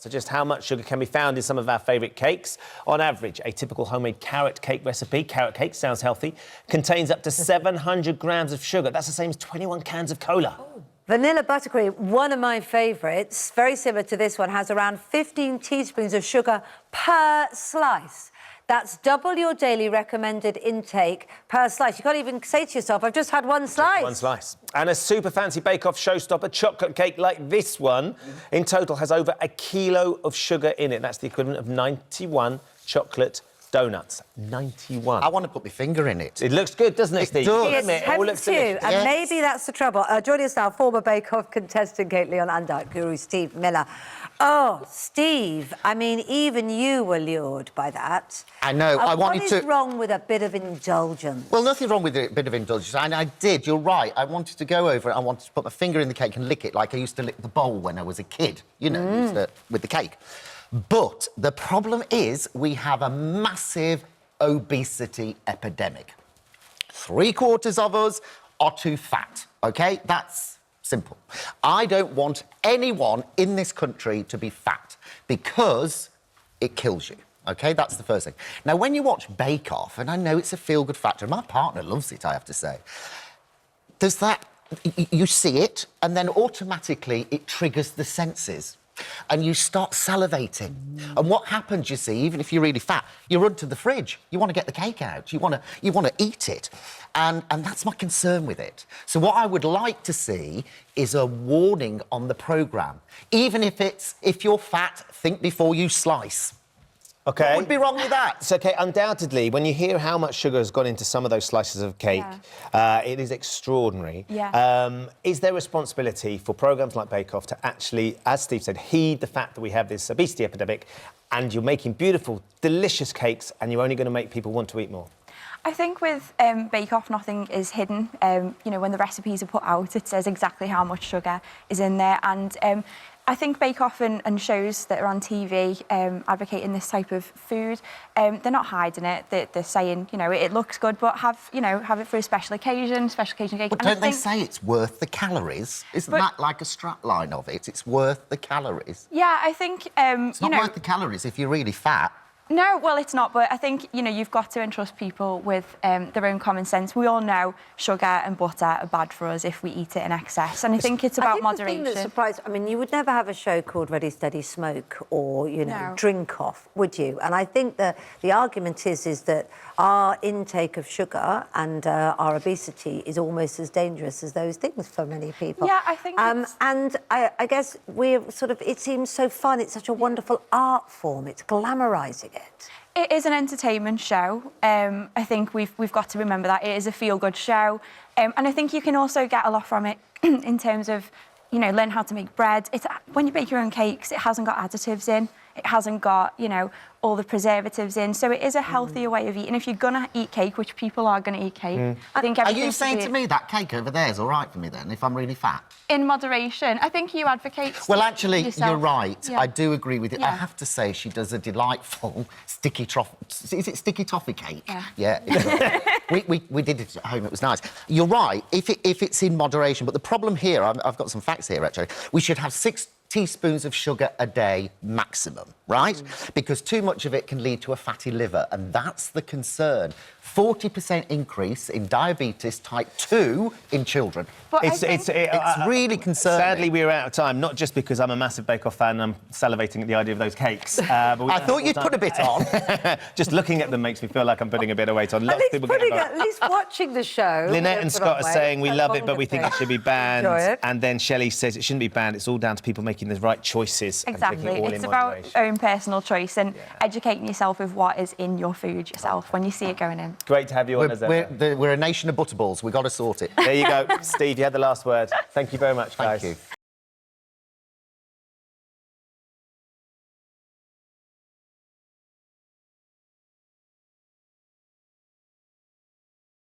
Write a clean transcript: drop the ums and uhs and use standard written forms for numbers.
So just how much sugar can be found in some of our favourite cakes? On average, a typical homemade carrot cake recipe, carrot cake, sounds healthy, contains up to 700 grams of sugar. That's the same as 21 cans of cola. Oh. Vanilla buttercream, one of my favourites, very similar to this one, has around 15 teaspoons of sugar per slice. That's double your daily recommended intake per slice. You can't even say to yourself, I've just had one slice. One slice. And a super fancy bake-off showstopper chocolate cake like this one, in total has over 1 kilo of sugar in it. That's the equivalent of 91 chocolate donuts. 91. I want to put my finger in it. It looks good, doesn't it, Steve? It does. It tempts you, and Yes. maybe that's the trouble. Joining us now, former bake-off contestant Kate Lyon and diet guru Steve Miller. Oh, Steve, I mean, even you were lured by that. I know. I wanted What is wrong with a bit of indulgence? Well, nothing wrong with a bit of indulgence, and I did. You're right. I wanted to go over it. I wanted to put my finger in the cake and lick it like I used to lick the bowl when I was a kid, you know, with the cake. But the problem is we have a massive obesity epidemic. 3/4 of us are too fat, OK? That's simple. I don't want anyone in this country to be fat because it kills you. OK, that's the first thing. Now, when you watch Bake Off, and I know it's a feel-good factor, and my partner loves it, I have to say, there's that, you see it, and then automatically it triggers the senses. And you start salivating. And what happens, you see, even if you're really fat, you run to the fridge. You want to get the cake out. You want to eat it. And that's my concern with it. So what I would like to see is a warning on the programme. Even if you're fat, think before you slice. OK. What would be wrong with that? It's OK, undoubtedly, when you hear how much sugar has gone into some of those slices of cake, it is extraordinary. Yeah. Is there responsibility for programmes like Bake Off to actually, as Steve said, heed the fact that we have this obesity epidemic and you're making beautiful, delicious cakes and you're only going to make people want to eat more? I think with Bake Off, nothing is hidden. You know, when the recipes are put out, it says exactly how much sugar is in there. And I think Bake Off and shows that are on TV advocating this type of food, they're not hiding it. They're saying, you know, it looks good, but have it for a special occasion cake. But don't they say it's worth the calories? Isn't that like a strap line of it? It's worth the calories. Yeah, I think... it's not worth the calories if you're really fat. No, well, it's not, but I think, you know, you've got to entrust people with their own common sense. We all know sugar and butter are bad for us if we eat it in excess, and I think it's about moderation. The thing that surprised, I mean, you would never have a show called Ready, Steady, Smoke or, you know, Drink Off, would you? And I think the argument is that our intake of sugar and our obesity is almost as dangerous as those things for many people. Yeah, I think and I guess we're sort of, it seems so fun, it's such a wonderful art form, it's glamorising it. It is an entertainment show. I think we've got to remember that. It is a feel-good show. And I think you can also get a lot from it in terms of, you know, learn how to make bread. When you bake your own cakes, it hasn't got additives in. It hasn't got, you know, all the preservatives in. So it is a healthier way of eating. If you're going to eat cake, which people are going to eat cake, I think Are you saying to me that cake over there is all right for me then, if I'm really fat? In moderation. I think you advocate... Well, actually, yourself. You're right. Yeah. I do agree with you. Yeah. I have to say she does a delightful sticky toffee... Is it sticky toffee cake? Yeah. Yeah. we did it at home. It was nice. You're right, if it's in moderation. But the problem here, I've got some facts here, actually. We should have 6 teaspoons of sugar a day maximum, right? Because too much of it can lead to a fatty liver, and that's the concern. 40% increase in diabetes type 2 in children. But It's really concerning. Sadly, we're out of time, not just because I'm a massive Bake Off fan and I'm salivating at the idea of those cakes. But I thought you'd put a bit on. Just looking at them makes me feel like I'm putting a bit of weight on. At least watching the show. Lynette and Scott are saying we love it, but we think it should be banned. And then Shelley says it shouldn't be banned. It's all down to people making the right choices. Exactly. And It's about own personal choice and educating yourself with what is in your food yourself when you see it going in. Great to have you on as ever. We're a nation of butterballs. We've got to sort it. There you go. Steve, you had the last word. Thank you very much, guys. Thank you.